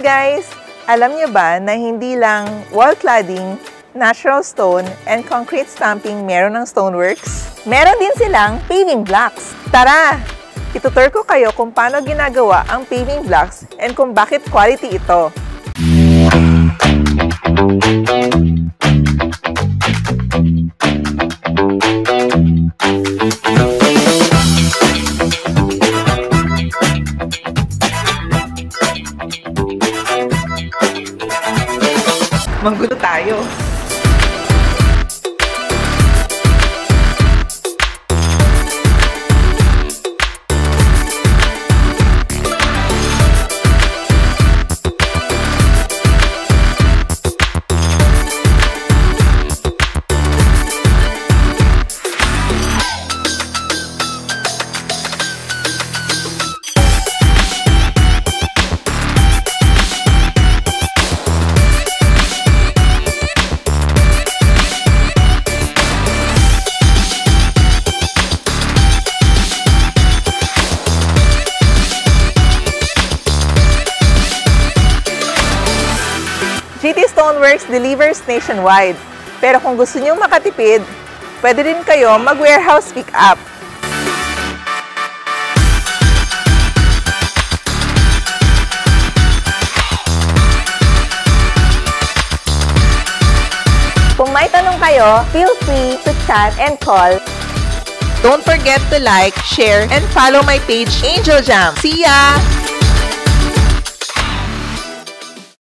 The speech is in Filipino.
guys! Alam niyo ba na hindi lang wall cladding, natural stone, and concrete stamping meron ng Stoneworks? Meron din silang paving blocks. Tara! Itutur ko kayo kung paano ginagawa ang paving blocks and kung bakit quality ito. Manggulo tayo. GT Stoneworks delivers nationwide. Pero kung gusto niyo makatipid, pwede rin kayo mag-warehouse pick-up. Kung may tanong kayo, feel free to chat and call. Don't forget to like, share, and follow my page, Angel Jam. See ya!